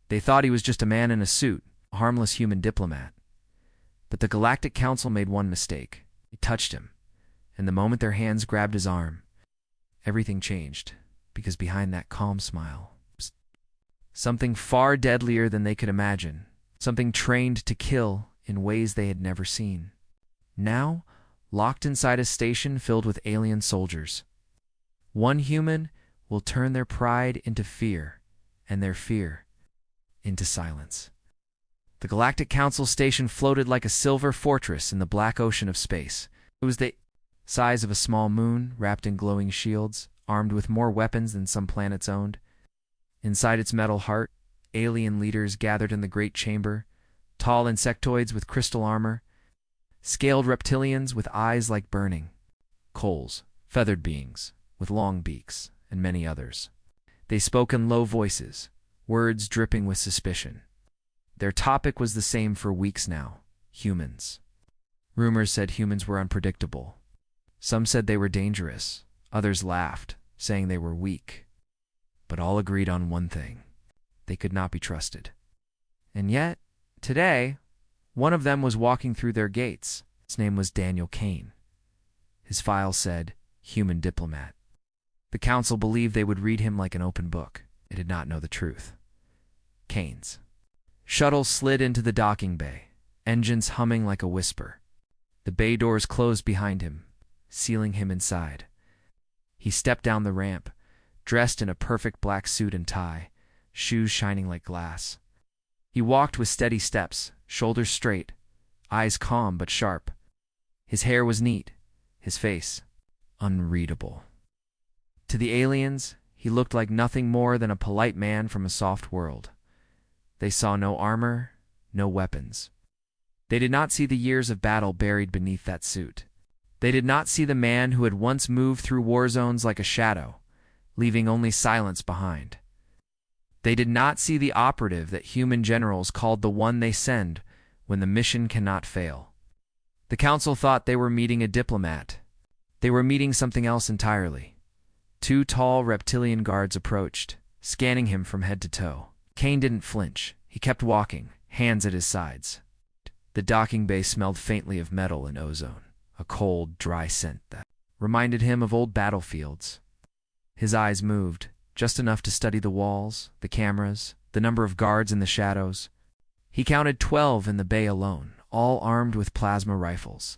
They thought he was just a man in a suit, a harmless human diplomat. But the Galactic Council made one mistake. They touched him, and the moment their hands grabbed his arm, everything changed, because behind that calm smile was something far deadlier than they could imagine, something trained to kill in ways they had never seen. Now, locked inside a station filled with alien soldiers, one human will turn their pride into fear, and their fear into silence. The Galactic Council station floated like a silver fortress in the black ocean of space. It was the size of a small moon, wrapped in glowing shields, armed with more weapons than some planets owned. Inside its metal heart, alien leaders gathered in the great chamber, tall insectoids with crystal armor, scaled reptilians with eyes like burning coals, feathered beings with long beaks, and many others. They spoke in low voices, words dripping with suspicion. Their topic was the same for weeks now: humans. Rumors said humans were unpredictable. Some said they were dangerous. Others laughed, saying they were weak. But all agreed on one thing: they could not be trusted. And yet, today, one of them was walking through their gates. His name was Daniel Kane. His file said, "Human Diplomat." The council believed they would read him like an open book. They did not know the truth. Kane's shuttle slid into the docking bay, engines humming like a whisper. The bay doors closed behind him, sealing him inside. He stepped down the ramp, dressed in a perfect black suit and tie, shoes shining like glass. He walked with steady steps, shoulders straight, eyes calm but sharp. His hair was neat, his face unreadable. To the aliens, he looked like nothing more than a polite man from a soft world. They saw no armor, no weapons. They did not see the years of battle buried beneath that suit. They did not see the man who had once moved through war zones like a shadow, leaving only silence behind. They did not see the operative that human generals called the one they send when the mission cannot fail. The council thought they were meeting a diplomat. They were meeting something else entirely. Two tall reptilian guards approached, scanning him from head to toe. Kane didn't flinch. He kept walking, hands at his sides. The docking bay smelled faintly of metal and ozone, a cold, dry scent that reminded him of old battlefields. His eyes moved, just enough to study the walls, the cameras, the number of guards in the shadows. He counted 12 in the bay alone, all armed with plasma rifles.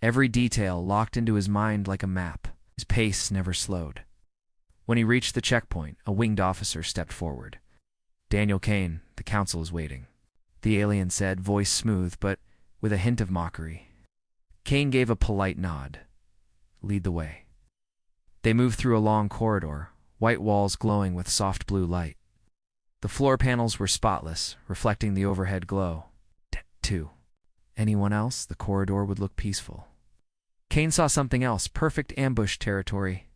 Every detail locked into his mind like a map. His pace never slowed. When he reached the checkpoint, a winged officer stepped forward. "Daniel Kane, the council is waiting," the alien said, voice smooth but with a hint of mockery. Kane gave a polite nod. "Lead the way." They moved through a long corridor, white walls glowing with soft blue light. The floor panels were spotless, reflecting the overhead glow. To anyone else, the corridor would look peaceful. Kane saw something else: perfect ambush territory.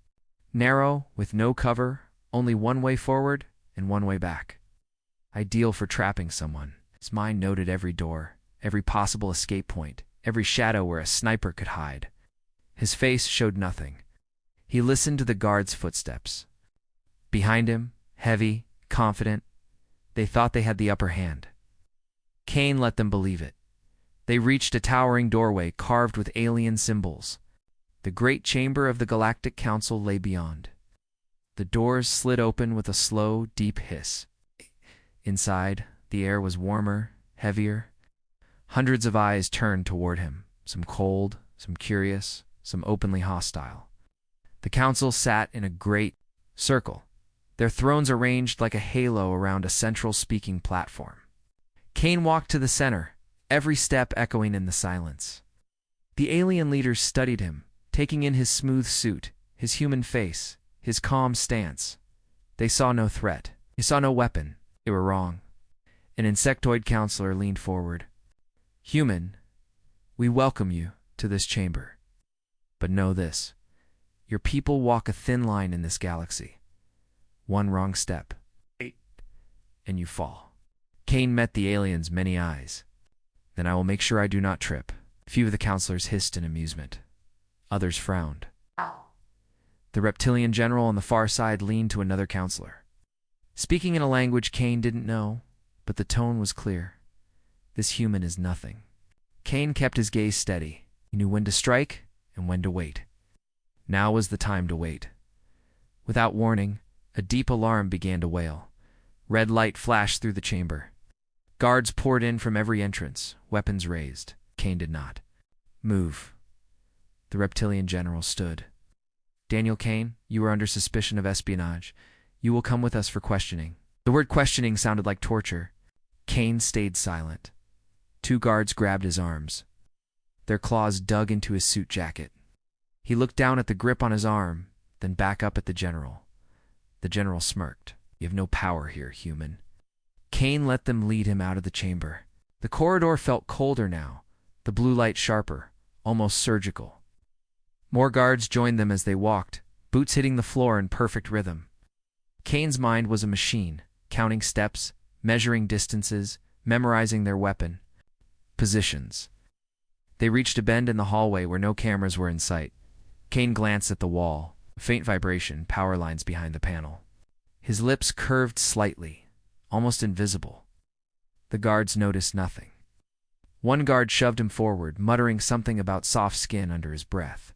Narrow, with no cover, only one way forward and one way back. Ideal for trapping someone. His mind noted every door, every possible escape point, every shadow where a sniper could hide. His face showed nothing. He listened to the guards' footsteps. Behind him, heavy, confident, they thought they had the upper hand. Kane let them believe it. They reached a towering doorway carved with alien symbols. The great chamber of the Galactic Council lay beyond. The doors slid open with a slow, deep hiss. Inside, the air was warmer, heavier. Hundreds of eyes turned toward him, some cold, some curious, some openly hostile. The council sat in a great circle, their thrones arranged like a halo around a central speaking platform. Kane walked to the center, every step echoing in the silence. The alien leaders studied him, taking in his smooth suit, his human face, his calm stance. They saw no threat. They saw no weapon. They were wrong. An insectoid counselor leaned forward. "Human, we welcome you to this chamber. But know this: your people walk a thin line in this galaxy. One wrong step, and you fall." Kane met the alien's many eyes. "Then I will make sure I do not trip." A few of the counselors hissed in amusement. Others frowned. The reptilian general on the far side leaned to another counselor. Speaking in a language Kane didn't know, but the tone was clear. This human is nothing. Kane kept his gaze steady. He knew when to strike and when to wait. Now was the time to wait. Without warning, a deep alarm began to wail. Red light flashed through the chamber. Guards poured in from every entrance, weapons raised. Kane did not move. The reptilian general stood. "Daniel Kane, you are under suspicion of espionage. You will come with us for questioning." The word questioning sounded like torture. Kane stayed silent. 2 guards grabbed his arms. Their claws dug into his suit jacket. He looked down at the grip on his arm, then back up at the general. The general smirked. "You have no power here, human." Kane let them lead him out of the chamber. The corridor felt colder now, the blue light sharper, almost surgical. More guards joined them as they walked, boots hitting the floor in perfect rhythm. Kane's mind was a machine, counting steps, measuring distances, memorizing their weapon positions. They reached a bend in the hallway where no cameras were in sight. Kane glanced at the wall, a faint vibration, power lines behind the panel. His lips curved slightly, almost invisible. The guards noticed nothing. One guard shoved him forward, muttering something about soft skin under his breath.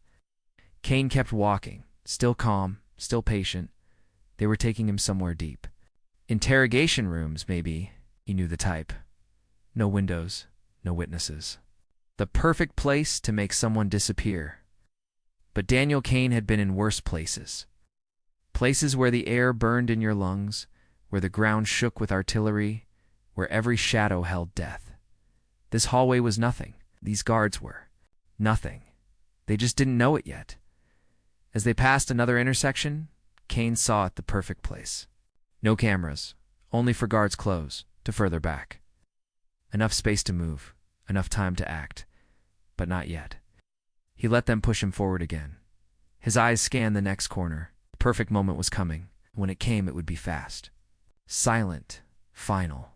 Kane kept walking, still calm, still patient. They were taking him somewhere deep. Interrogation rooms, maybe. He knew the type. No windows, no witnesses. The perfect place to make someone disappear. But Daniel Kane had been in worse places. Places where the air burned in your lungs, where the ground shook with artillery, where every shadow held death. This hallway was nothing. These guards were nothing. They just didn't know it yet. As they passed another intersection, Kane saw it the perfect place. No cameras, only for guards close, to further back. Enough space to move, enough time to act, but not yet. He let them push him forward again. His eyes scanned the next corner. The perfect moment was coming. When it came, it would be fast. Silent, final.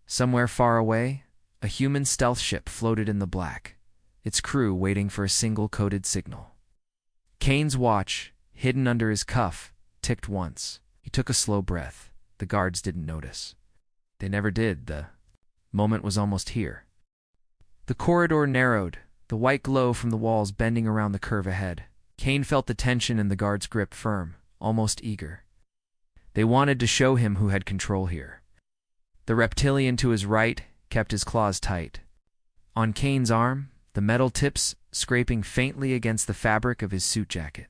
Somewhere far away, a human stealth ship floated in the black, its crew waiting for a single coded signal. Kane's watch, hidden under his cuff, ticked once. He took a slow breath. The guards didn't notice. They never did. The moment was almost here. The corridor narrowed, the white glow from the walls bending around the curve ahead. Kane felt the tension in the guard's grip firm, almost eager. They wanted to show him who had control here. The reptilian to his right kept his claws tight. On Kane's arm, the metal tips scraping faintly against the fabric of his suit jacket.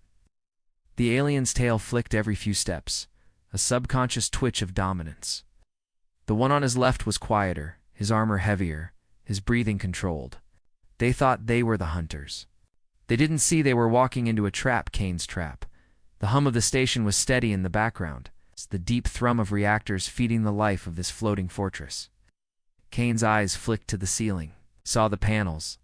The alien's tail flicked every few steps, a subconscious twitch of dominance. The one on his left was quieter, his armor heavier, his breathing controlled. They thought they were the hunters. They didn't see they were walking into a trap, Kane's trap. The hum of the station was steady in the background, the deep thrum of reactors feeding the life of this floating fortress. Kane's eyes flicked to the ceiling, saw the panels,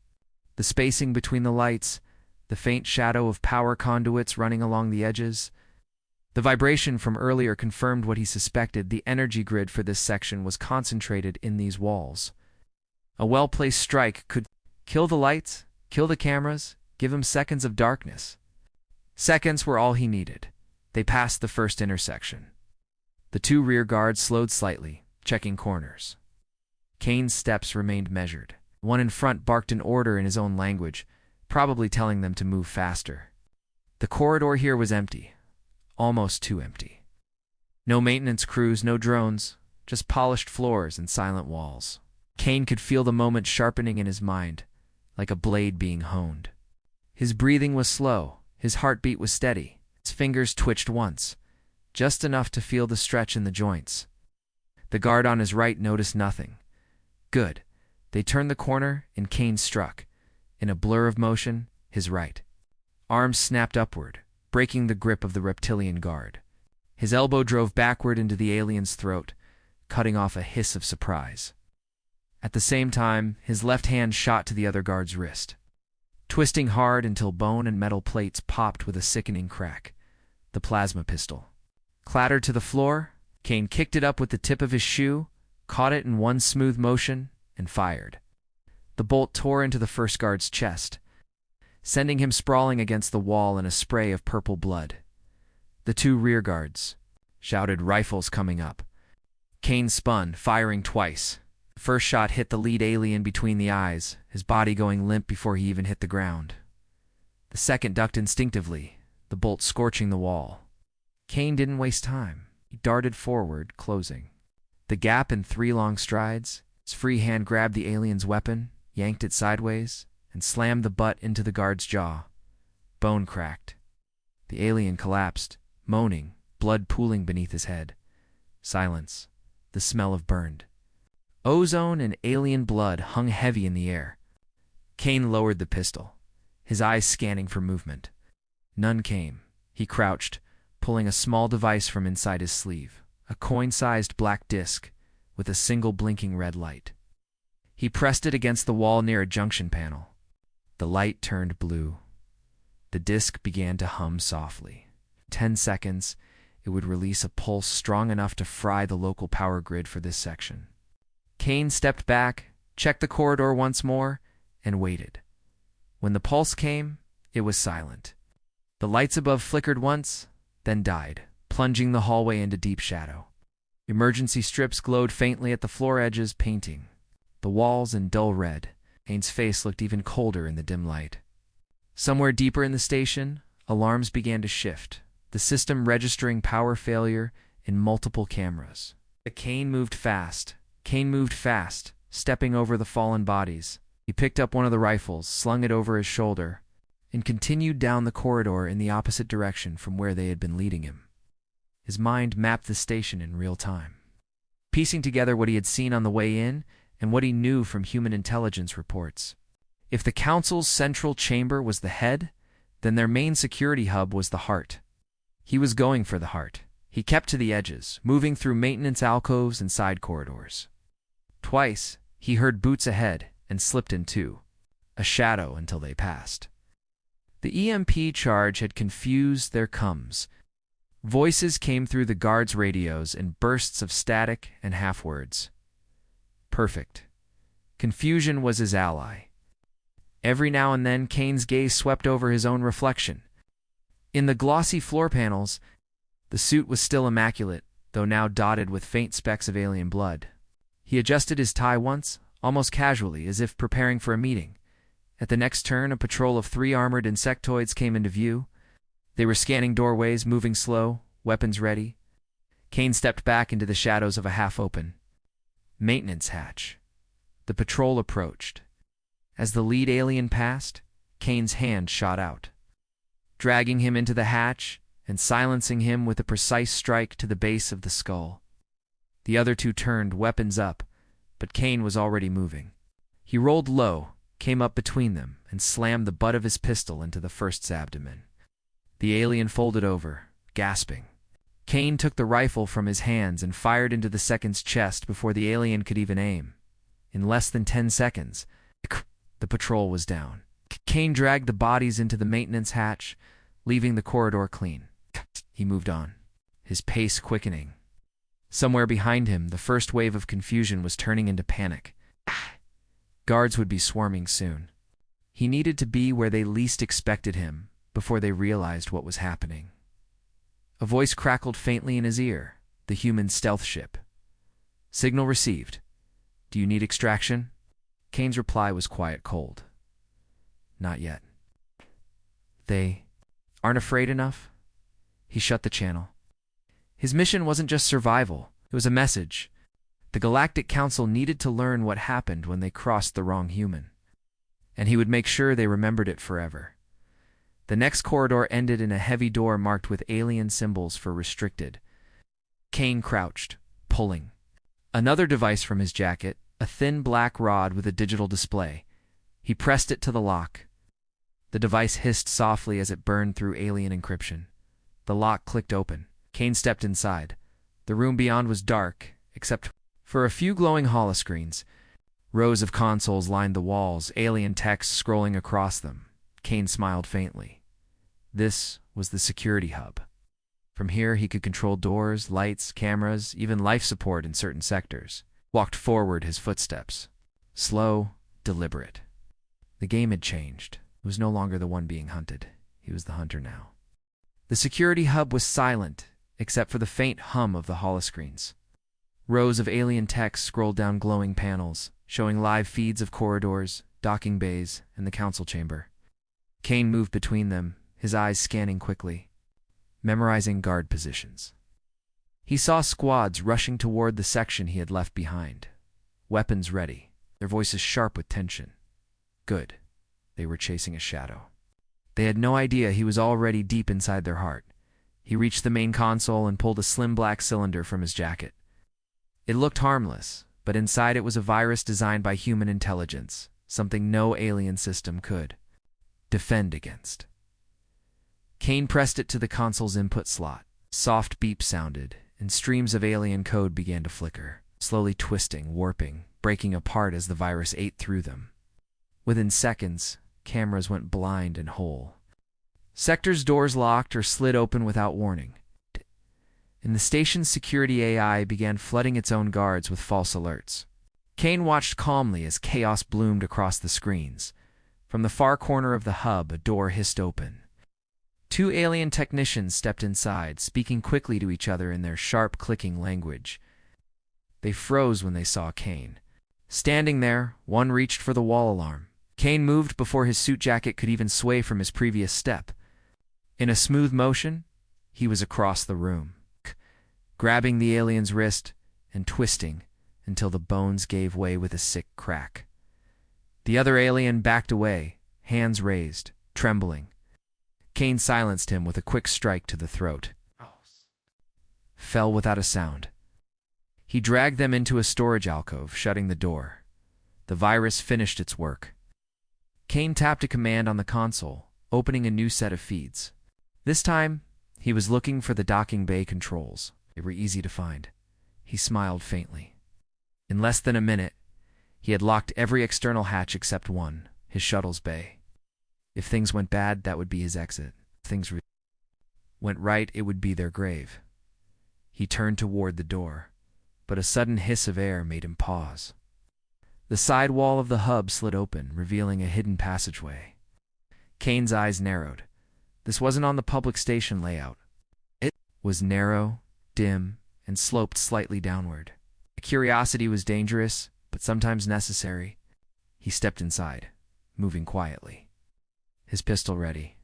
the spacing between the lights, the faint shadow of power conduits running along the edges. The vibration from earlier confirmed what he suspected. The energy grid for this section was concentrated in these walls. A well-placed strike could kill the lights, kill the cameras, give him seconds of darkness. Seconds were all he needed. They passed the first intersection. The 2 rear guards slowed slightly, checking corners. Kane's steps remained measured. One in front barked an order in his own language, probably telling them to move faster. The corridor here was empty, almost too empty. No maintenance crews, no drones, just polished floors and silent walls. Kane could feel the moment sharpening in his mind, like a blade being honed. His breathing was slow, his heartbeat was steady. His fingers twitched once, just enough to feel the stretch in the joints. The guard on his right noticed nothing. Good. They turned the corner, and Kane struck. In a blur of motion, his right arm snapped upward, breaking the grip of the reptilian guard. His elbow drove backward into the alien's throat, cutting off a hiss of surprise. At the same time, his left hand shot to the other guard's wrist, twisting hard until bone and metal plates popped with a sickening crack. The plasma pistol clattered to the floor. Kane kicked it up with the tip of his shoe, caught it in one smooth motion, and fired. The bolt tore into the first guard's chest, sending him sprawling against the wall in a spray of purple blood. The 2 rear guards shouted, rifles coming up. Kane spun, firing twice. The first shot hit the lead alien between the eyes, his body going limp before he even hit the ground. The second ducked instinctively, the bolt scorching the wall. Kane didn't waste time. He darted forward, closing the gap in 3 long strides. His free hand grabbed the alien's weapon, yanked it sideways, and slammed the butt into the guard's jaw. Bone cracked. The alien collapsed, moaning, blood pooling beneath his head. Silence. The smell of burned ozone and alien blood hung heavy in the air. Kane lowered the pistol, his eyes scanning for movement. None came. He crouched, pulling a small device from inside his sleeve, a coin-sized black disc with a single blinking red light. He pressed it against the wall near a junction panel. The light turned blue. The disc began to hum softly. 10 seconds, it would release a pulse strong enough to fry the local power grid for this section. Kane stepped back, checked the corridor once more, and waited. When the pulse came, it was silent. The lights above flickered once, then died, plunging the hallway into deep shadow. Emergency strips glowed faintly at the floor edges, painting the walls in dull red. Kane's face looked even colder in the dim light. Somewhere deeper in the station, alarms began to shift, the system registering power failure in multiple cameras. Kane moved fast, stepping over the fallen bodies. He picked up one of the rifles, slung it over his shoulder, and continued down the corridor in the opposite direction from where they had been leading him. His mind mapped the station in real time, piecing together what he had seen on the way in and what he knew from human intelligence reports. If the Council's central chamber was the head, then their main security hub was the heart. He was going for the heart. He kept to the edges, moving through maintenance alcoves and side corridors. Twice, he heard boots ahead and slipped in two, a shadow until they passed. The EMP charge had confused their coms. Voices came through the guards' radios in bursts of static and half-words. Perfect. Confusion was his ally. Every now and then, Kane's gaze swept over his own reflection. In the glossy floor panels, the suit was still immaculate, though now dotted with faint specks of alien blood. He adjusted his tie once, almost casually, as if preparing for a meeting. At the next turn, a patrol of 3 armored insectoids came into view. They were scanning doorways, moving slow, weapons ready. Kane stepped back into the shadows of a half-open maintenance hatch. The patrol approached. As the lead alien passed, Kane's hand shot out, dragging him into the hatch and silencing him with a precise strike to the base of the skull. The other 2 turned, weapons up, but Kane was already moving. He rolled low, came up between them, and slammed the butt of his pistol into the first's abdomen. The alien folded over, gasping. Kane took the rifle from his hands and fired into the second's chest before the alien could even aim. In less than 10 seconds, the patrol was down. Kane dragged the bodies into the maintenance hatch, leaving the corridor clean. He moved on, his pace quickening. Somewhere behind him, the first wave of confusion was turning into panic. Guards would be swarming soon. He needed to be where they least expected him before they realized what was happening. A voice crackled faintly in his ear, the human stealth ship. Signal received. Do you need extraction? Kane's reply was quiet cold. Not yet. They aren't afraid enough? He shut the channel. His mission wasn't just survival, it was a message. The Galactic Council needed to learn what happened when they crossed the wrong human, and he would make sure they remembered it forever. The next corridor ended in a heavy door marked with alien symbols for restricted. Kane crouched, pulling another device from his jacket, a thin black rod with a digital display. He pressed it to the lock. The device hissed softly as it burned through alien encryption. The lock clicked open. Kane stepped inside. The room beyond was dark, except for a few glowing holoscreens. Rows of consoles lined the walls, alien text scrolling across them. Kane smiled faintly. This was the security hub. From here he could control doors, lights, cameras, even life support in certain sectors. Walked forward, his footsteps. Slow, deliberate. The game had changed. He was no longer the one being hunted. He was the hunter now. The security hub was silent, except for the faint hum of the holoscreens. Rows of alien text scrolled down glowing panels, showing live feeds of corridors, docking bays, and the council chamber. Kane moved between them, his eyes scanning quickly, memorizing guard positions. He saw squads rushing toward the section he had left behind, weapons ready, their voices sharp with tension. Good. They were chasing a shadow. They had no idea he was already deep inside their heart. He reached the main console and pulled a slim black cylinder from his jacket. It looked harmless, but inside it was a virus designed by human intelligence, something no alien system could defend against. Kane pressed it to the console's input slot. Soft beeps sounded, and streams of alien code began to flicker, slowly twisting, warping, breaking apart as the virus ate through them. Within seconds, cameras went blind and whole. Sectors' doors locked or slid open without warning. And the station's security AI began flooding its own guards with false alerts. Kane watched calmly as chaos bloomed across the screens. From the far corner of the hub, a door hissed open. Two alien technicians stepped inside, speaking quickly to each other in their sharp, clicking language. They froze when they saw Kane. Standing there, one reached for the wall alarm. Kane moved before his suit jacket could even sway from his previous step. In a smooth motion, he was across the room, grabbing the alien's wrist and twisting until the bones gave way with a sick crack. The other alien backed away, hands raised, trembling. Kane silenced him with a quick strike to the throat. Fell without a sound. He dragged them into a storage alcove, shutting the door. The virus finished its work. Kane tapped a command on the console, opening a new set of feeds. This time, he was looking for the docking bay controls. They were easy to find. He smiled faintly. In less than a minute, he had locked every external hatch except one, his shuttle's bay. If things went bad, that would be his exit. If things went right, it would be their grave. He turned toward the door, but a sudden hiss of air made him pause. The side wall of the hub slid open, revealing a hidden passageway. Kane's eyes narrowed. This wasn't on the public station layout. It was narrow, dim, and sloped slightly downward. Curiosity was dangerous, but sometimes necessary. He stepped inside, moving quietly, his pistol ready.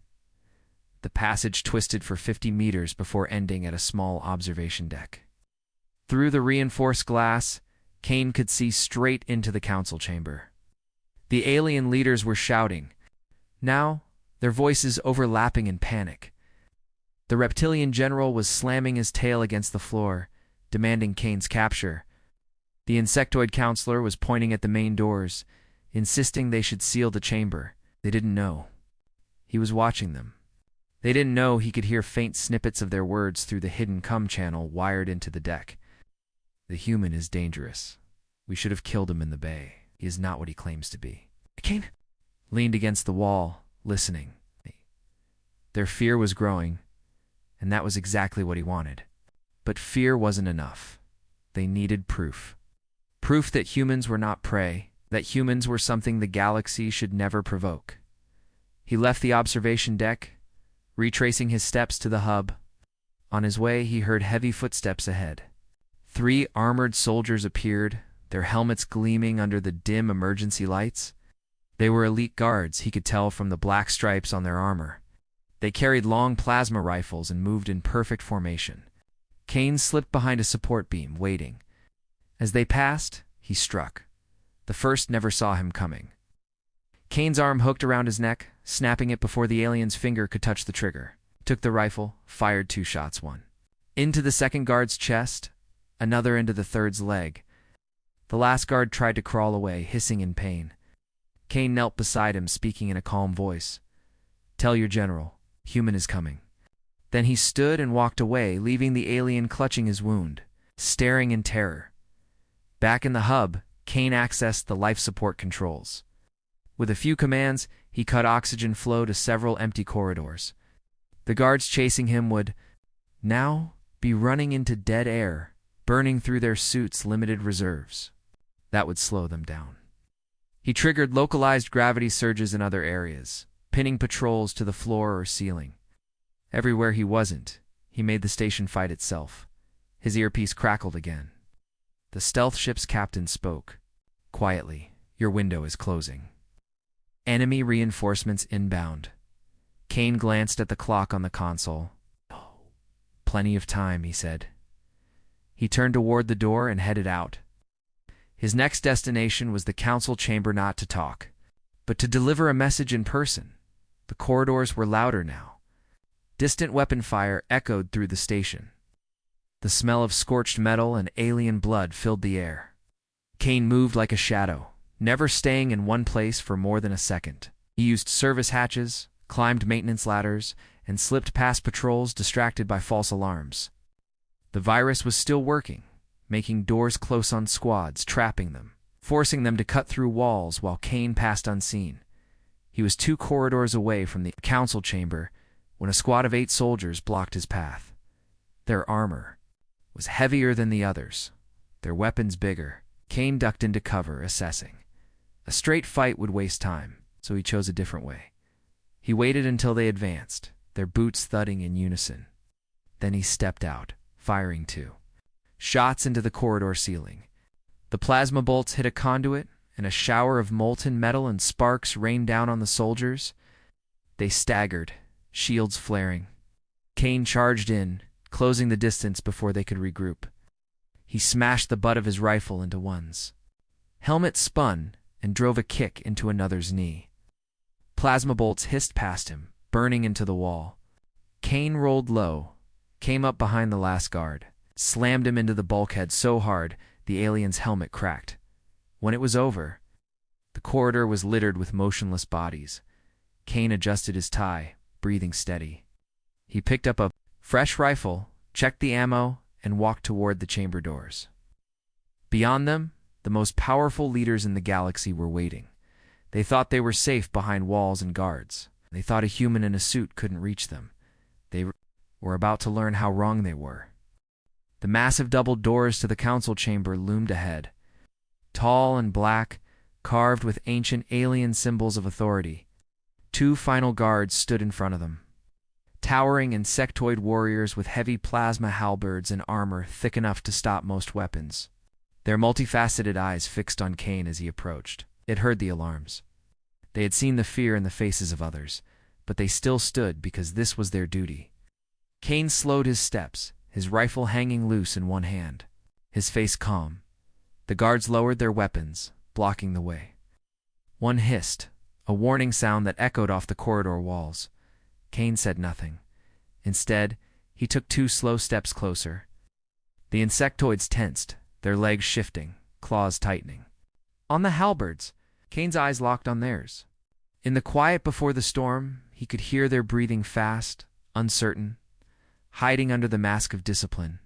The passage twisted for 50 meters before ending at a small observation deck. Through the reinforced glass, Kane could see straight into the council chamber. The alien leaders were shouting, now their voices overlapping in panic. The reptilian general was slamming his tail against the floor, demanding Kane's capture. The insectoid counselor was pointing at the main doors, insisting they should seal the chamber. They didn't know. He was watching them. They didn't know he could hear faint snippets of their words through the hidden comm channel wired into the deck. The human is dangerous. We should have killed him in the bay. He is not what he claims to be. Kane leaned against the wall, listening. Their fear was growing, and that was exactly what he wanted. But fear wasn't enough. They needed proof. Proof that humans were not prey, that humans were something the galaxy should never provoke. He left the observation deck, retracing his steps to the hub. On his way, he heard heavy footsteps ahead. 3 armored soldiers appeared, their helmets gleaming under the dim emergency lights. They were elite guards, he could tell from the black stripes on their armor. They carried long plasma rifles and moved in perfect formation. Kane slipped behind a support beam, waiting. As they passed, he struck. The first never saw him coming. Kane's arm hooked around his neck, snapping it before the alien's finger could touch the trigger. Took the rifle, fired 2 shots, one into the second guard's chest, another into the third's leg. The last guard tried to crawl away, hissing in pain. Kane knelt beside him, speaking in a calm voice. Tell your general, human is coming. Then he stood and walked away, leaving the alien clutching his wound, staring in terror. Back in the hub, Kane accessed the life support controls. With a few commands, he cut oxygen flow to several empty corridors. The guards chasing him would now be running into dead air, burning through their suits' limited reserves. That would slow them down. He triggered localized gravity surges in other areas, pinning patrols to the floor or ceiling. Everywhere he wasn't, he made the station fight itself. His earpiece crackled again. The stealth ship's captain spoke. Quietly, your window is closing. Enemy reinforcements inbound. Kane glanced at the clock on the console. Oh, plenty of time, he said. He turned toward the door and headed out. His next destination was the council chamber, not to talk, but to deliver a message in person. The corridors were louder now. Distant weapon fire echoed through the station. The smell of scorched metal and alien blood filled the air. Kane moved like a shadow, never staying in one place for more than a second. He used service hatches, climbed maintenance ladders, and slipped past patrols distracted by false alarms. The virus was still working, making doors close on squads, trapping them, forcing them to cut through walls while Kane passed unseen. He was 2 corridors away from the council chamber when a squad of 8 soldiers blocked his path. Their armor was heavier than the others, their weapons bigger. Kane ducked into cover, assessing. A straight fight would waste time, so he chose a different way. He waited until they advanced, their boots thudding in unison. Then he stepped out, firing 2 shots into the corridor ceiling. The plasma bolts hit a conduit, and a shower of molten metal and sparks rained down on the soldiers. They staggered, shields flaring. Kane charged in, closing the distance before they could regroup. He smashed the butt of his rifle into one's helmet, spun, and drove a kick into another's knee. Plasma bolts hissed past him, burning into the wall. Kane rolled low, came up behind the last guard, slammed him into the bulkhead so hard the alien's helmet cracked. When it was over, the corridor was littered with motionless bodies. Kane adjusted his tie, breathing steady. He picked up a fresh rifle, checked the ammo, and walked toward the chamber doors. Beyond them, the most powerful leaders in the galaxy were waiting. They thought they were safe behind walls and guards. They thought a human in a suit couldn't reach them. They were about to learn how wrong they were. The massive double doors to the council chamber loomed ahead. Tall and black, carved with ancient alien symbols of authority. 2 final guards stood in front of them. Towering insectoid warriors with heavy plasma halberds and armor thick enough to stop most weapons. Their multifaceted eyes fixed on Kane as he approached. It heard the alarms. They had seen the fear in the faces of others, but they still stood because this was their duty. Kane slowed his steps, his rifle hanging loose in one hand, his face calm. The guards lowered their weapons, blocking the way. One hissed, a warning sound that echoed off the corridor walls. Kane said nothing. Instead, he took 2 slow steps closer. The insectoids tensed, their legs shifting, claws tightening. On the halberds, Kane's eyes locked on theirs. In the quiet before the storm, he could hear their breathing fast, uncertain, hiding under the mask of discipline.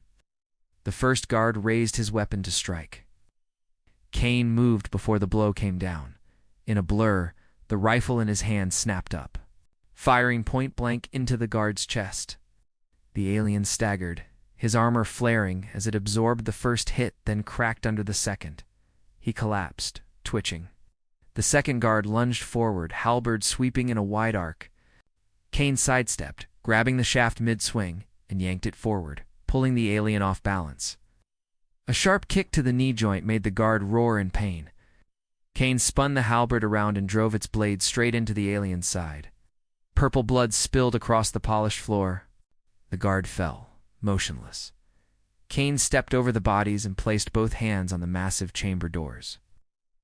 The first guard raised his weapon to strike. Kane moved before the blow came down. In a blur, the rifle in his hand snapped up, firing point blank into the guard's chest. The alien staggered, his armor flaring as it absorbed the first hit, then cracked under the second. He collapsed, twitching. The second guard lunged forward, halberd sweeping in a wide arc. Kane sidestepped, grabbing the shaft mid-swing, and yanked it forward, pulling the alien off balance. A sharp kick to the knee joint made the guard roar in pain. Kane spun the halberd around and drove its blade straight into the alien's side. Purple blood spilled across the polished floor. The guard fell, motionless. Kane stepped over the bodies and placed both hands on the massive chamber doors.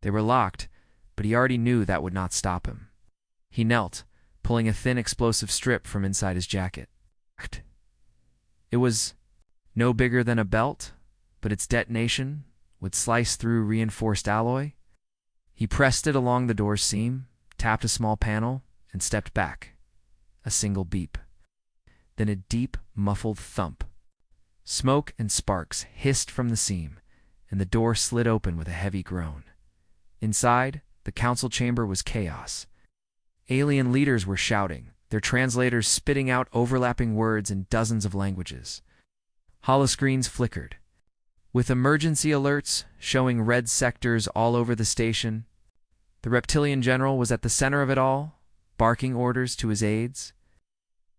They were locked, but he already knew that would not stop him. He knelt, pulling a thin explosive strip from inside his jacket. It was no bigger than a belt, but its detonation would slice through reinforced alloy. He pressed it along the door's seam, tapped a small panel, and stepped back. A single beep. Then a deep, muffled thump. Smoke and sparks hissed from the seam, and the door slid open with a heavy groan. Inside, the council chamber was chaos. Alien leaders were shouting, their translators spitting out overlapping words in dozens of languages. Holoscreens flickered, with emergency alerts showing red sectors all over the station. The reptilian general was at the center of it all, barking orders to his aides.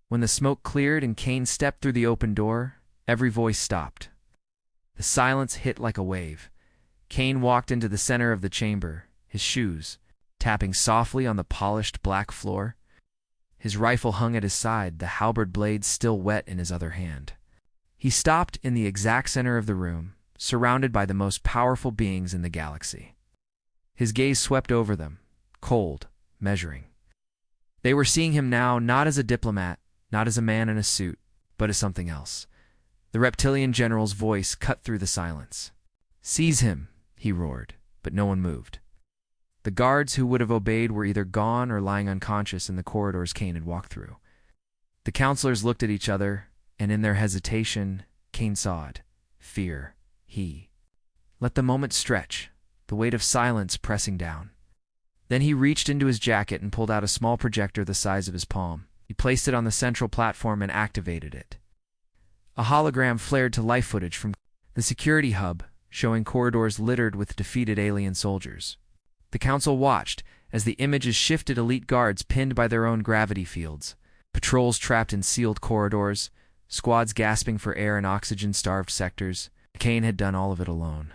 When the smoke cleared and Kane stepped through the open door, every voice stopped. The silence hit like a wave. Kane walked into the center of the chamber, his shoes tapping softly on the polished black floor. His rifle hung at his side, the halberd blade still wet in his other hand. He stopped in the exact center of the room, surrounded by the most powerful beings in the galaxy. His gaze swept over them, cold, measuring. They were seeing him now not as a diplomat, not as a man in a suit, but as something else. The reptilian general's voice cut through the silence. "Seize him," he roared, but no one moved. The guards who would have obeyed were either gone or lying unconscious in the corridors Kane had walked through. The counselors looked at each other, and in their hesitation, Kane saw it. Fear. He let the moment stretch, the weight of silence pressing down. Then he reached into his jacket and pulled out a small projector the size of his palm. He placed it on the central platform and activated it. A hologram flared to life footage from the security hub, showing corridors littered with defeated alien soldiers. The council watched as the images shifted, elite guards pinned by their own gravity fields, patrols trapped in sealed corridors, squads gasping for air in oxygen-starved sectors. Kane had done all of it alone.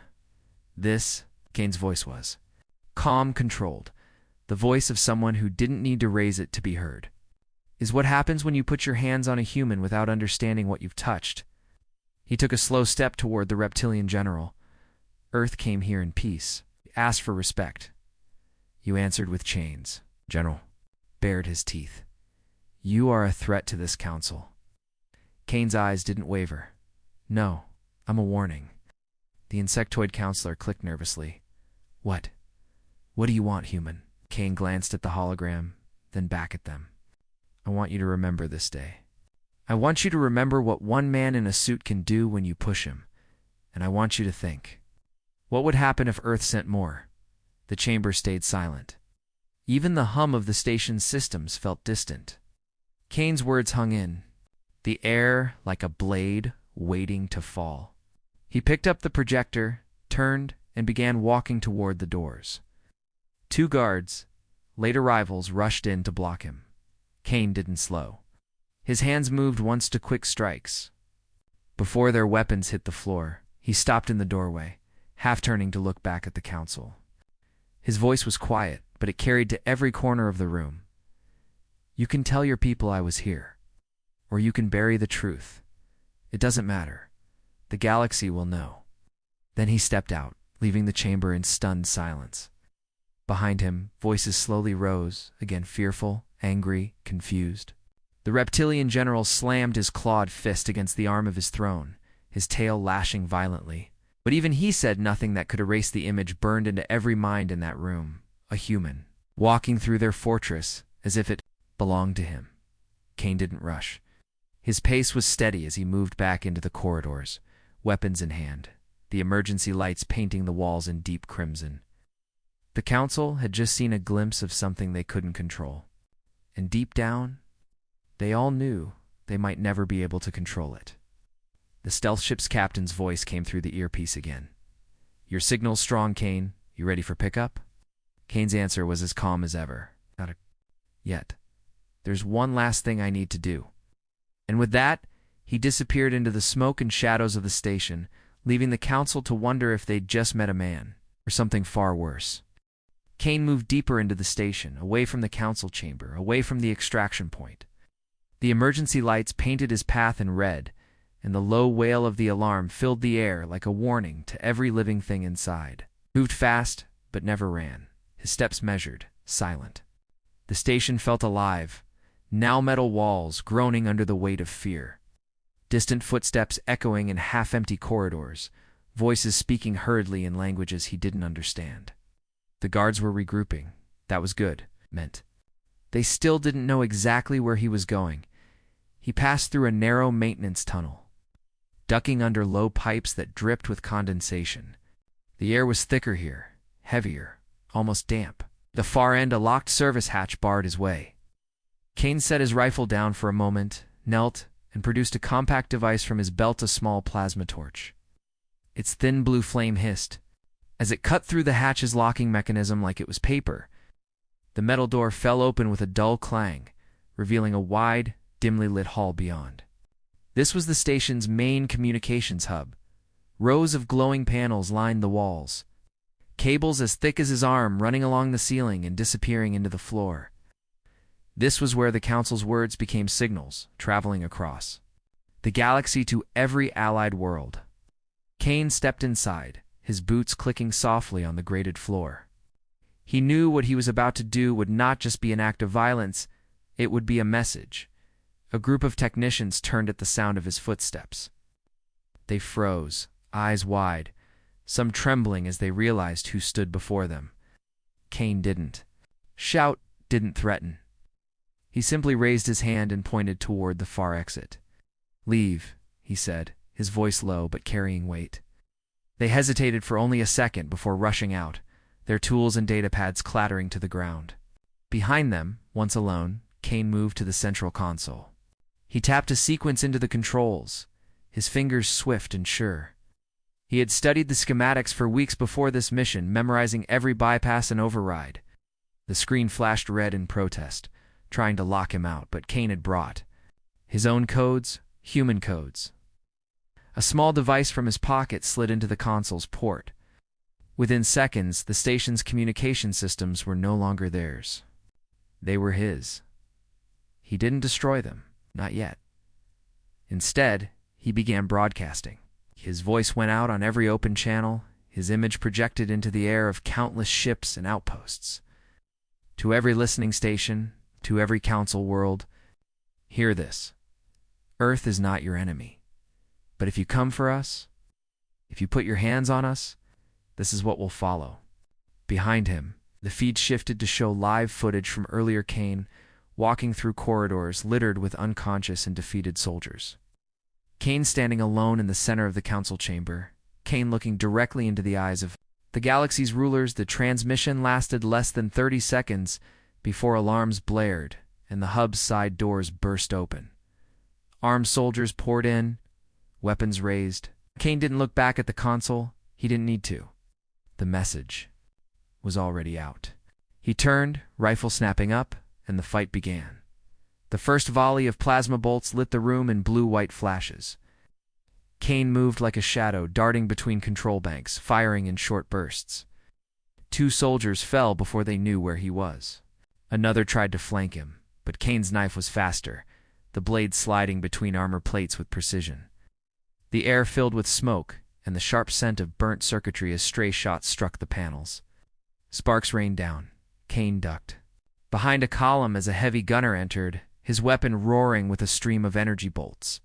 This, Kane's voice was calm, controlled, the voice of someone who didn't need to raise it to be heard. Is what happens when you put your hands on a human without understanding what you've touched. He took a slow step toward the reptilian general. Earth came here in peace. He asked for respect. You answered with chains. General bared his teeth. You are a threat to this council. Kane's eyes didn't waver. No, I'm a warning. The insectoid counselor clicked nervously. What? What do you want, human? Kane glanced at the hologram, then back at them. I want you to remember this day. I want you to remember what one man in a suit can do when you push him. And I want you to think. What would happen if Earth sent more? The chamber stayed silent. Even the hum of the station's systems felt distant. Kane's words hung in, the air like a blade waiting to fall. He picked up the projector, turned, and began walking toward the doors. 2 guards, late arrivals, rushed in to block him. Kane didn't slow. His hands moved once to quick strikes. Before their weapons hit the floor, he stopped in the doorway, half turning to look back at the council. His voice was quiet, but it carried to every corner of the room. You can tell your people I was here, or you can bury the truth. It doesn't matter. The galaxy will know. Then he stepped out, leaving the chamber in stunned silence. Behind him, voices slowly rose, again fearful, angry, confused. The reptilian general slammed his clawed fist against the arm of his throne, his tail lashing violently. But even he said nothing that could erase the image burned into every mind in that room. A human, walking through their fortress as if it belonged to him. Kane didn't rush. His pace was steady as he moved back into the corridors, weapons in hand, the emergency lights painting the walls in deep crimson. The council had just seen a glimpse of something they couldn't control. And deep down, they all knew they might never be able to control it. The stealth ship's captain's voice came through the earpiece again. Your signal's strong, Kane. You ready for pickup? Kane's answer was as calm as ever. Not yet. There's one last thing I need to do. And with that, he disappeared into the smoke and shadows of the station, leaving the council to wonder if they'd just met a man, or something far worse. Kane moved deeper into the station, away from the council chamber, away from the extraction point. The emergency lights painted his path in red, and the low wail of the alarm filled the air like a warning to every living thing inside. Moved fast, but never ran. His steps measured, silent. The station felt alive, now metal walls groaning under the weight of fear. Distant footsteps echoing in half-empty corridors, voices speaking hurriedly in languages he didn't understand. The guards were regrouping. That was good, meant. They still didn't know exactly where he was going. He passed through a narrow maintenance tunnel, ducking under low pipes that dripped with condensation. The air was thicker here, heavier, almost damp. The far end, a locked service hatch barred his way. Kane set his rifle down for a moment, knelt, and produced a compact device from his belt, a small plasma torch. Its thin blue flame hissed. As it cut through the hatch's locking mechanism like it was paper, the metal door fell open with a dull clang, revealing a wide, dimly lit hall beyond. This was the station's main communications hub. Rows of glowing panels lined the walls, cables as thick as his arm running along the ceiling and disappearing into the floor. This was where the Council's words became signals, traveling across the galaxy to every allied world. Kane stepped inside, his boots clicking softly on the grated floor. He knew what he was about to do would not just be an act of violence, it would be a message. A group of technicians turned at the sound of his footsteps. They froze, eyes wide, some trembling as they realized who stood before them. Kane didn't shout, didn't threaten. He simply raised his hand and pointed toward the far exit. "Leave," he said, his voice low but carrying weight. They hesitated for only a second before rushing out, their tools and datapads clattering to the ground. Behind them, once alone, Kane moved to the central console. He tapped a sequence into the controls, his fingers swift and sure. He had studied the schematics for weeks before this mission, memorizing every bypass and override. The screen flashed red in protest, trying to lock him out, but Kane had brought his own codes, human codes. A small device from his pocket slid into the console's port. Within seconds, the station's communication systems were no longer theirs. They were his. He didn't destroy them, not yet. Instead, he began broadcasting. His voice went out on every open channel, his image projected into the air of countless ships and outposts. To every listening station, to every council world, hear this. Earth is not your enemy. But if you come for us, if you put your hands on us, this is what will follow. Behind him, the feed shifted to show live footage from earlier Kane walking through corridors littered with unconscious and defeated soldiers. Kane standing alone in the center of the council chamber, Kane looking directly into the eyes of the galaxy's rulers. The transmission lasted less than 30 seconds before alarms blared and the hub's side doors burst open. Armed soldiers poured in, weapons raised. Kane didn't look back at the console. He didn't need to. The message was already out. He turned, rifle snapping up, and the fight began. The first volley of plasma bolts lit the room in blue-white flashes. Kane moved like a shadow, darting between control banks, firing in short bursts. 2 soldiers fell before they knew where he was. Another tried to flank him, but Kane's knife was faster, the blade sliding between armor plates with precision. The air filled with smoke and the sharp scent of burnt circuitry as stray shots struck the panels. Sparks rained down. Kane ducked behind a column as a heavy gunner entered, his weapon roaring with a stream of energy bolts.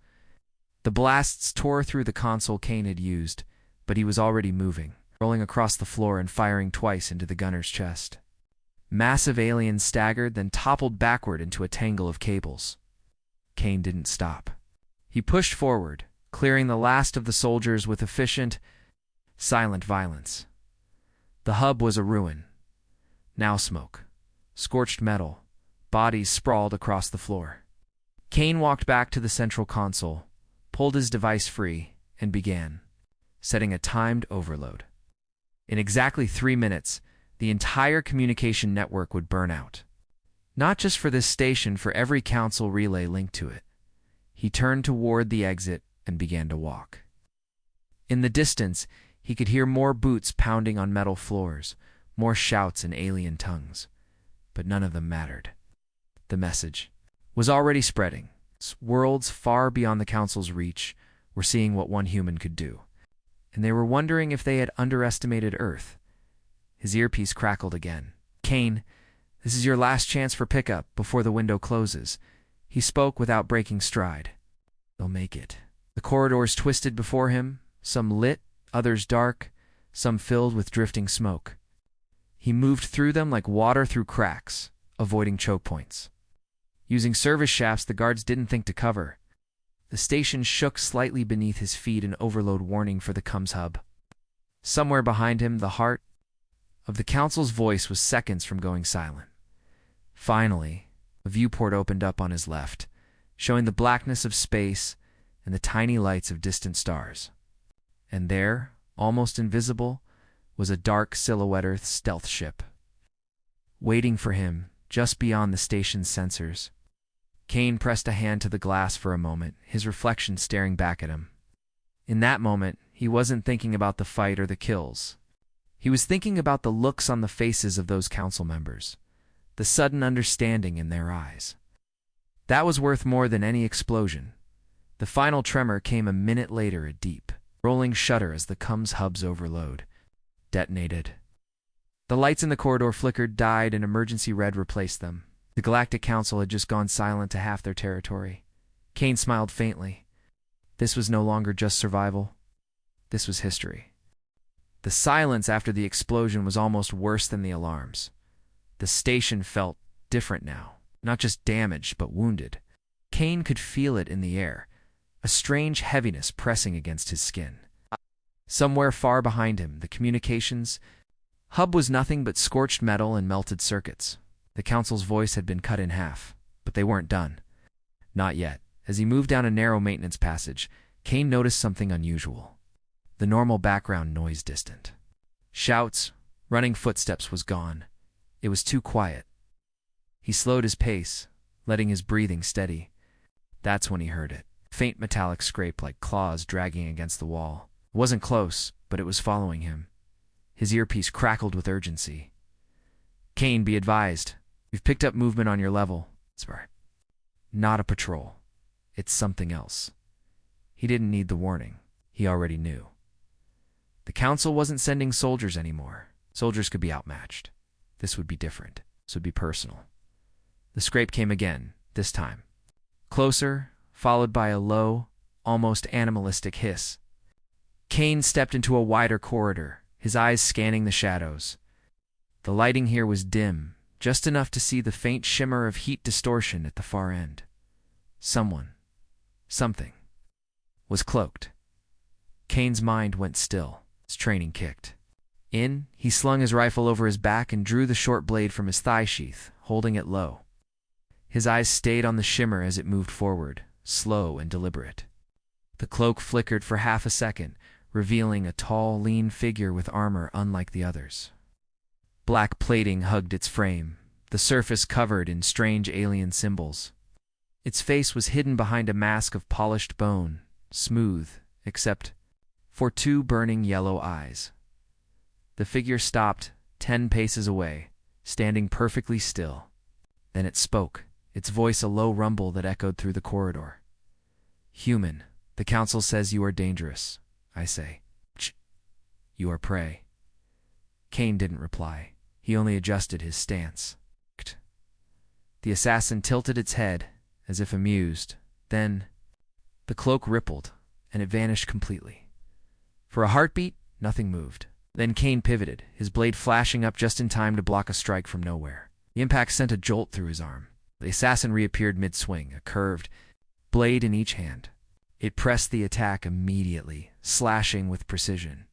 The blasts tore through the console Kane had used, but he was already moving, rolling across the floor and firing twice into the gunner's chest. Massive aliens staggered, then toppled backward into a tangle of cables. Kane didn't stop. He pushed forward, clearing the last of the soldiers with efficient, silent violence. The hub was a ruin. Now smoke, scorched metal, bodies sprawled across the floor. Kane walked back to the central console, pulled his device free, and began setting a timed overload. In exactly 3 minutes, the entire communication network would burn out. Not just for this station, for every council relay linked to it. He turned toward the exit and began to walk. In the distance, he could hear more boots pounding on metal floors, more shouts in alien tongues. But none of them mattered. The message was already spreading. Worlds far beyond the Council's reach were seeing what one human could do. And they were wondering if they had underestimated Earth. His earpiece crackled again. "Kane, this is your last chance for pickup before the window closes." He spoke without breaking stride. "They'll make it." The corridors twisted before him, some lit, others dark, some filled with drifting smoke. He moved through them like water through cracks, avoiding choke points. Using service shafts the guards didn't think to cover. The station shook slightly beneath his feet, an overload warning for the comms hub. Somewhere behind him, the heart of the Council's voice was seconds from going silent. Finally, a viewport opened up on his left, showing the blackness of space and the tiny lights of distant stars. And there, almost invisible, was a dark silhouette Earth stealth ship. Waiting for him, just beyond the station's sensors. Kane pressed a hand to the glass for a moment, his reflection staring back at him. In that moment, he wasn't thinking about the fight or the kills. He was thinking about the looks on the faces of those council members, the sudden understanding in their eyes. That was worth more than any explosion. The final tremor came a minute later, a deep, rolling shudder as the comms hubs overload. Detonated. The lights in the corridor flickered, died, and emergency red replaced them. The Galactic Council had just gone silent to half their territory. Kane smiled faintly. This was no longer just survival. This was history. The silence after the explosion was almost worse than the alarms. The station felt different now, not just damaged, but wounded. Kane could feel it in the air, a strange heaviness pressing against his skin. Somewhere far behind him, the communications hub was nothing but scorched metal and melted circuits. The council's voice had been cut in half, but they weren't done. Not yet. As he moved down a narrow maintenance passage, Kane noticed something unusual. The normal background noise distant. Shouts, running footsteps was gone. It was too quiet. He slowed his pace, letting his breathing steady. That's when he heard it. Faint metallic scrape like claws dragging against the wall. It wasn't close, but it was following him. His earpiece crackled with urgency. Kane, be advised. We've picked up movement on your level. Not a patrol. It's something else. He didn't need the warning. He already knew. The council wasn't sending soldiers anymore. Soldiers could be outmatched. This would be different. This would be personal. The scrape came again, this time. Closer, followed by a low, almost animalistic hiss. Kane stepped into a wider corridor, his eyes scanning the shadows. The lighting here was dim, just enough to see the faint shimmer of heat distortion at the far end. Someone, something, was cloaked. Kane's mind went still. His training kicked in. He slung his rifle over his back and drew the short blade from his thigh sheath, holding it low. His eyes stayed on the shimmer as it moved forward, slow and deliberate. The cloak flickered for half a second, revealing a tall, lean figure with armor unlike the others. Black plating hugged its frame, the surface covered in strange alien symbols. Its face was hidden behind a mask of polished bone, smooth, except for two burning yellow eyes. The figure stopped 10 paces away, standing perfectly still. Then it spoke, its voice a low rumble that echoed through the corridor. Human, the council says you are dangerous, I say. You are prey. Kane didn't reply. He only adjusted his stance. The assassin tilted its head, as if amused. Then, the cloak rippled, and it vanished completely. For a heartbeat, nothing moved. Then Kane pivoted, his blade flashing up just in time to block a strike from nowhere. The impact sent a jolt through his arm. The assassin reappeared mid-swing, a curved blade in each hand. It pressed the attack immediately, slashing with precision.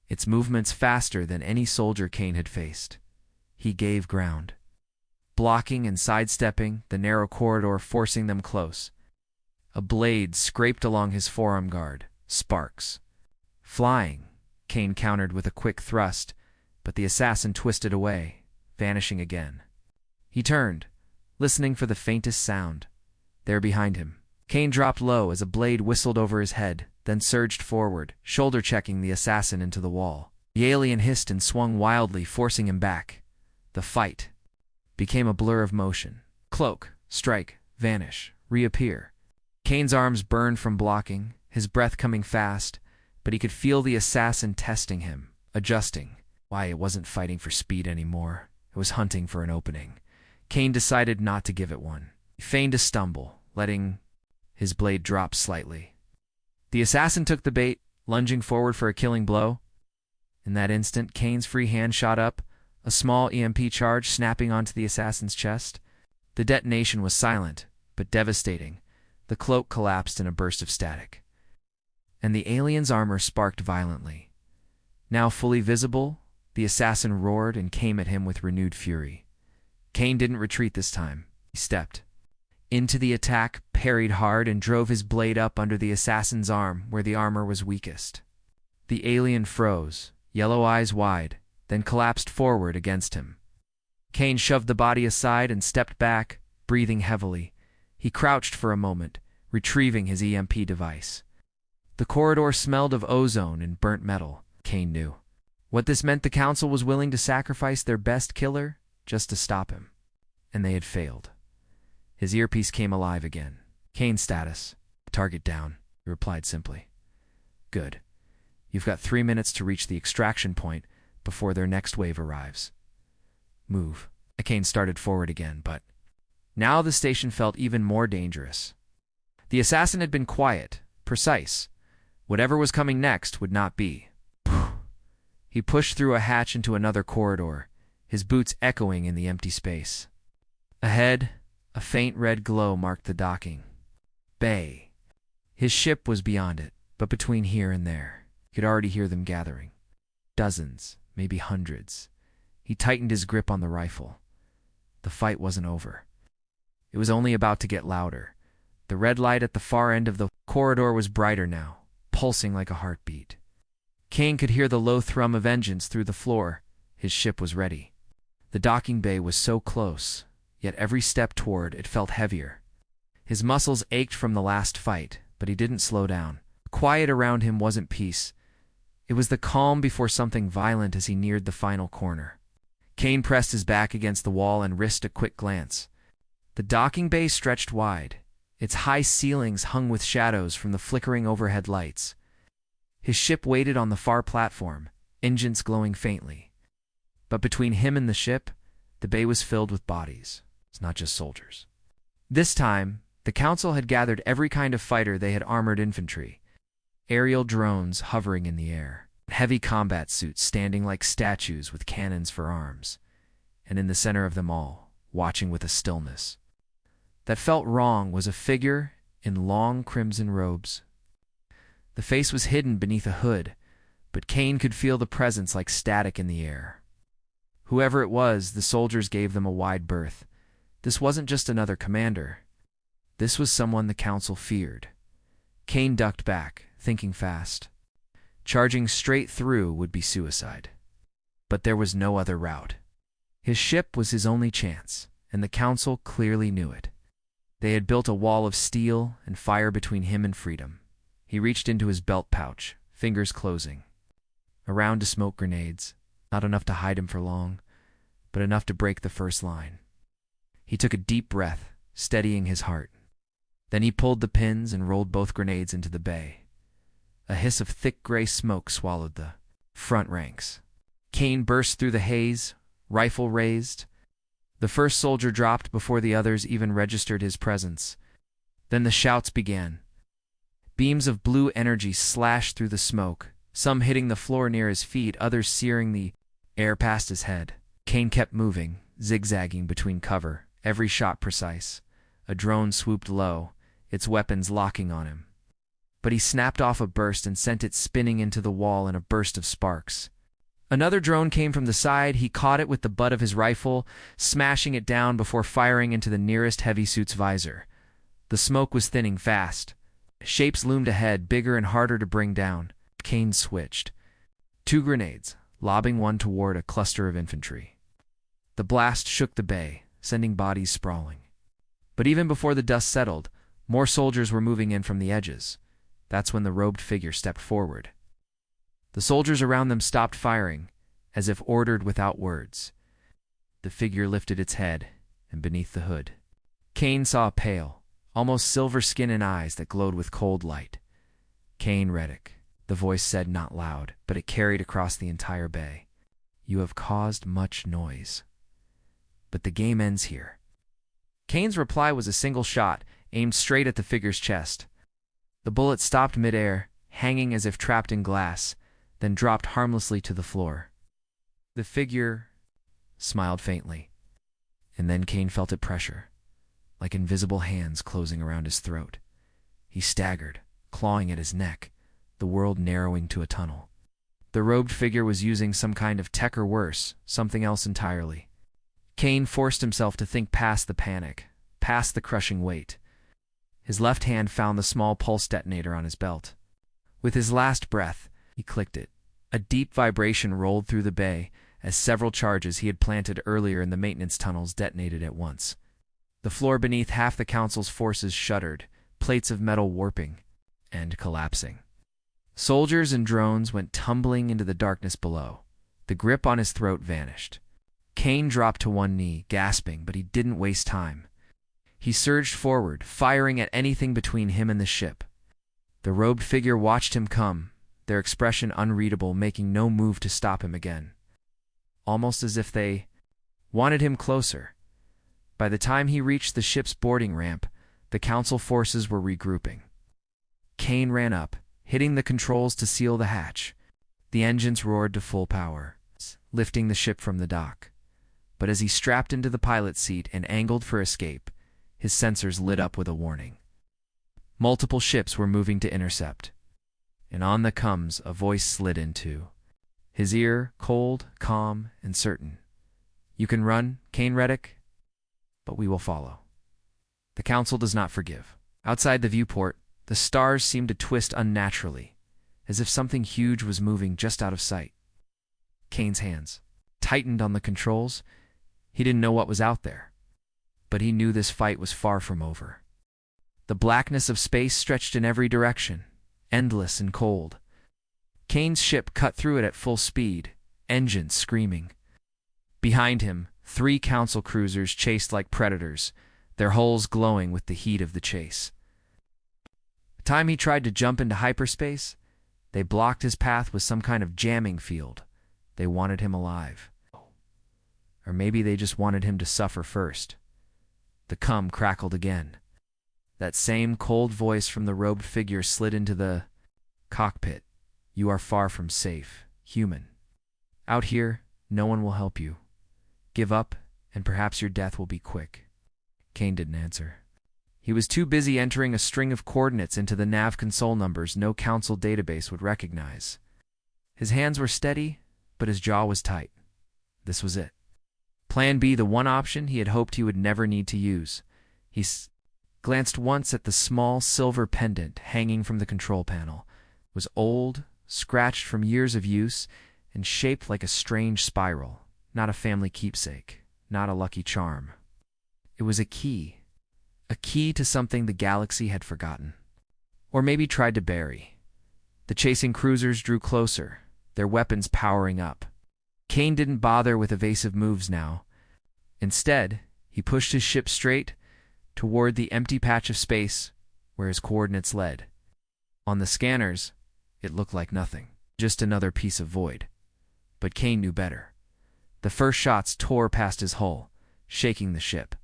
Its movements faster than any soldier Kane had faced. He gave ground, blocking and sidestepping, the narrow corridor forcing them close. A blade scraped along his forearm guard, sparks flying. Kane countered with a quick thrust, but the assassin twisted away, vanishing again. He turned, listening for the faintest sound. There behind him, Kane dropped low as a blade whistled over his head, then surged forward, shoulder-checking the assassin into the wall. The alien hissed and swung wildly, forcing him back. The fight became a blur of motion. Cloak, strike, vanish, reappear. Kane's arms burned from blocking, his breath coming fast, but he could feel the assassin testing him, adjusting. Why, it wasn't fighting for speed anymore. It was hunting for an opening. Kane decided not to give it one. He feigned a stumble, letting his blade drop slightly. The assassin took the bait, lunging forward for a killing blow. In that instant, Kane's free hand shot up, a small EMP charge snapping onto the assassin's chest. The detonation was silent, but devastating. The cloak collapsed in a burst of static, and the alien's armor sparked violently. Now fully visible, the assassin roared and came at him with renewed fury. Kane didn't retreat this time. He stepped into the attack, parried hard, and drove his blade up under the assassin's arm where the armor was weakest. The alien froze, yellow eyes wide, then collapsed forward against him. Kane shoved the body aside and stepped back, breathing heavily. He crouched for a moment, retrieving his EMP device. The corridor smelled of ozone and burnt metal, Kane knew. What this meant, the council was willing to sacrifice their best killer just to stop him. And they had failed. His earpiece came alive again. Kane status. Target down, he replied simply. Good. You've got 3 minutes to reach the extraction point before their next wave arrives. Move. Kane started forward again, but now the station felt even more dangerous. The assassin had been quiet, precise. Whatever was coming next would not be. He pushed through a hatch into another corridor, his boots echoing in the empty space. Ahead, a faint red glow marked the docking bay. His ship was beyond it, but between here and there, he could already hear them gathering. Dozens, maybe hundreds. He tightened his grip on the rifle. The fight wasn't over. It was only about to get louder. The red light at the far end of the corridor was brighter now, pulsing like a heartbeat. Kane could hear the low thrum of engines through the floor. His ship was ready. The docking bay was so close, yet every step toward it felt heavier. His muscles ached from the last fight, but he didn't slow down. Quiet around him wasn't peace. It was the calm before something violent as he neared the final corner. Kane pressed his back against the wall and risked a quick glance. The docking bay stretched wide. Its high ceilings hung with shadows from the flickering overhead lights. His ship waited on the far platform, engines glowing faintly. But between him and the ship, the bay was filled with bodies. It's not just soldiers. This time, the council had gathered every kind of fighter. They had armored infantry, aerial drones hovering in the air, heavy combat suits standing like statues with cannons for arms, and in the center of them all, watching with a stillness that felt wrong, was a figure in long crimson robes. The face was hidden beneath a hood, but Kane could feel the presence like static in the air. Whoever it was, the soldiers gave them a wide berth. This wasn't just another commander. This was someone the council feared. Kane ducked back, thinking fast. Charging straight through would be suicide. But there was no other route. His ship was his only chance, and the council clearly knew it. They had built a wall of steel and fire between him and freedom. He reached into his belt pouch, fingers closing. Around to smoke grenades, not enough to hide him for long, but enough to break the first line. He took a deep breath, steadying his heart. Then he pulled the pins and rolled both grenades into the bay. A hiss of thick gray smoke swallowed the front ranks. Kane burst through the haze, rifle raised. The first soldier dropped before the others even registered his presence. Then the shouts began. Beams of blue energy slashed through the smoke, some hitting the floor near his feet, others searing the air past his head. Kane kept moving, zigzagging between cover, every shot precise. A drone swooped low, its weapons locking on him. But he snapped off a burst and sent it spinning into the wall in a burst of sparks. Another drone came from the side. He caught it with the butt of his rifle, smashing it down before firing into the nearest heavy suit's visor. The smoke was thinning fast. Shapes loomed ahead, bigger and harder to bring down. Kane switched. 2 grenades, lobbing one toward a cluster of infantry. The blast shook the bay, sending bodies sprawling. But even before the dust settled, more soldiers were moving in from the edges. That's when the robed figure stepped forward. The soldiers around them stopped firing, as if ordered without words. The figure lifted its head, and beneath the hood, Kane saw a pale, almost silver skin and eyes that glowed with cold light. Kane Reddick, the voice said, not loud, but it carried across the entire bay. You have caused much noise. But the game ends here. Kane's reply was a single shot, aimed straight at the figure's chest. The bullet stopped midair, hanging as if trapped in glass, then dropped harmlessly to the floor. The figure smiled faintly, and then Kane felt it pressure, like invisible hands closing around his throat. He staggered, clawing at his neck, the world narrowing to a tunnel. The robed figure was using some kind of tech or worse, something else entirely. Kane forced himself to think past the panic, past the crushing weight. His left hand found the small pulse detonator on his belt. With his last breath, he clicked it. A deep vibration rolled through the bay as several charges he had planted earlier in the maintenance tunnels detonated at once. The floor beneath half the council's forces shuddered, plates of metal warping and collapsing. Soldiers and drones went tumbling into the darkness below. The grip on his throat vanished. Kane dropped to one knee, gasping, but he didn't waste time. He surged forward, firing at anything between him and the ship. The robed figure watched him come, their expression unreadable, making no move to stop him again. Almost as if they wanted him closer. By the time he reached the ship's boarding ramp, the Council forces were regrouping. Kane ran up, hitting the controls to seal the hatch. The engines roared to full power, lifting the ship from the dock. But as he strapped into the pilot's seat and angled for escape, his sensors lit up with a warning. Multiple ships were moving to intercept. And on the coms, a voice slid into his ear, cold, calm, and certain. "You can run, Kane Reddick, but we will follow." The Council does not forgive. Outside the viewport, the stars seemed to twist unnaturally, as if something huge was moving just out of sight. Kane's hands tightened on the controls. He didn't know what was out there, but he knew this fight was far from over. The blackness of space stretched in every direction, endless and cold. Kane's ship cut through it at full speed, engines screaming. Behind him, 3 Council cruisers chased like predators, their hulls glowing with the heat of the chase. The time he tried to jump into hyperspace, they blocked his path with some kind of jamming field. They wanted him alive. Or maybe they just wanted him to suffer first. The cum crackled again. That same cold voice from the robed figure slid into the cockpit. "You are far from safe, human. Out here, no one will help you. Give up, and perhaps your death will be quick." Kane didn't answer. He was too busy entering a string of coordinates into the nav console numbers no Council database would recognize. His hands were steady, but his jaw was tight. This was it. Plan B, the one option he had hoped he would never need to use. He glanced once at the small silver pendant hanging from the control panel. It was old, scratched from years of use, and shaped like a strange spiral. Not a family keepsake, not a lucky charm. It was a key to something the galaxy had forgotten. Or maybe tried to bury. The chasing cruisers drew closer, their weapons powering up. Kane didn't bother with evasive moves now. Instead, he pushed his ship straight toward the empty patch of space where his coordinates led. On the scanners, it looked like nothing, just another piece of void. But Kane knew better. The first shots tore past his hull, shaking the ship.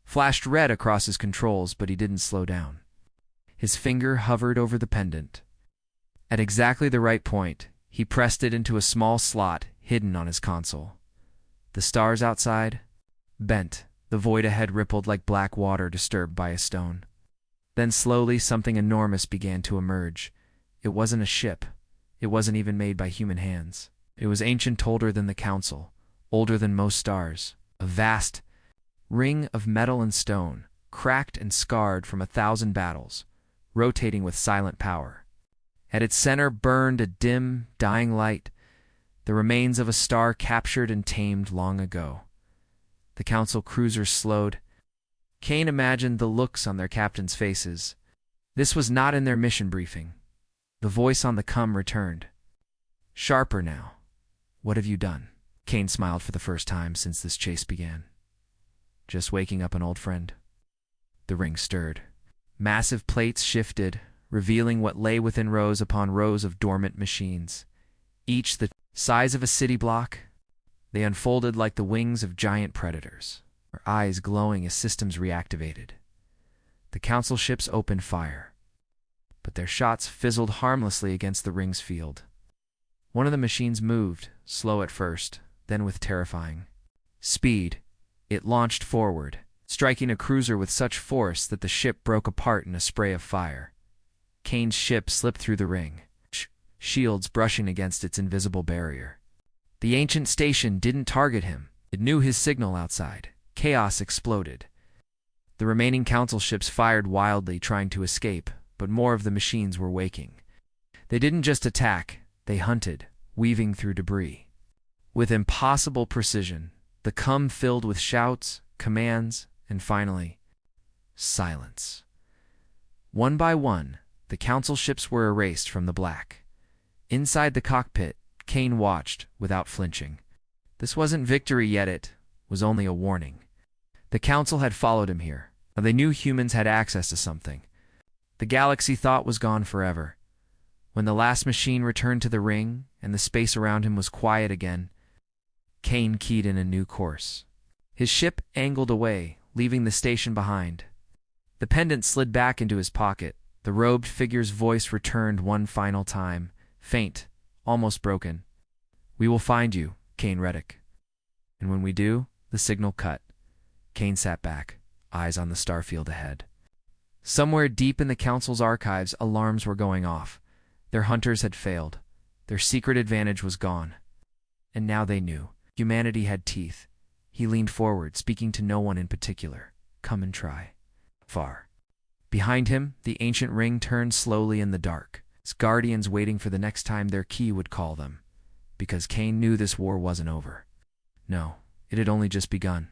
Flashed red across his controls, but he didn't slow down. His finger hovered over the pendant. At exactly the right point, he pressed it into a small slot hidden on his console. The stars outside bent. The void ahead rippled like black water disturbed by a stone. Then slowly something enormous began to emerge. It wasn't a ship. It wasn't even made by human hands. It was ancient, older than the Council, older than most stars. A vast ring of metal and stone, cracked and scarred from 1,000 battles, rotating with silent power. At its center burned a dim, dying light, the remains of a star captured and tamed long ago. The Council cruisers slowed. Kane imagined the looks on their captains' faces. This was not in their mission briefing. The voice on the com returned. Sharper now. "What have you done?" Kane smiled for the first time since this chase began. "Just waking up an old friend." The ring stirred. Massive plates shifted, revealing what lay within rows upon rows of dormant machines. Each the size of a city block, they unfolded like the wings of giant predators, their eyes glowing as systems reactivated. The Council ships opened fire, but their shots fizzled harmlessly against the ring's field. One of the machines moved, slow at first, then with terrifying speed. It launched forward, striking a cruiser with such force that the ship broke apart in a spray of fire. Kane's ship slipped through the ring, shields brushing against its invisible barrier. The ancient station didn't target him. It knew his signal outside. Chaos exploded. The remaining Council ships fired wildly, trying to escape, but more of the machines were waking. They didn't just attack, they hunted, weaving through debris. With impossible precision, the com filled with shouts, commands, and finally, silence. One by one, the Council ships were erased from the black. Inside the cockpit, Kane watched, without flinching. This wasn't victory yet, it was only a warning. The Council had followed him here. They knew humans had access to something. The galaxy thought was gone forever. When the last machine returned to the ring, and the space around him was quiet again, Kane keyed in a new course. His ship angled away, leaving the station behind. The pendant slid back into his pocket. The robed figure's voice returned one final time, faint, almost broken. "We will find you, Kane Reddick." And when we do, the signal cut. Kane sat back, eyes on the starfield ahead. Somewhere deep in the Council's archives, alarms were going off. Their hunters had failed. Their secret advantage was gone. And now they knew. Humanity had teeth. He leaned forward, speaking to no one in particular. "Come and try." Far. Behind him, the ancient ring turned slowly in the dark, its guardians waiting for the next time their key would call them. Because Kane knew this war wasn't over. No, it had only just begun.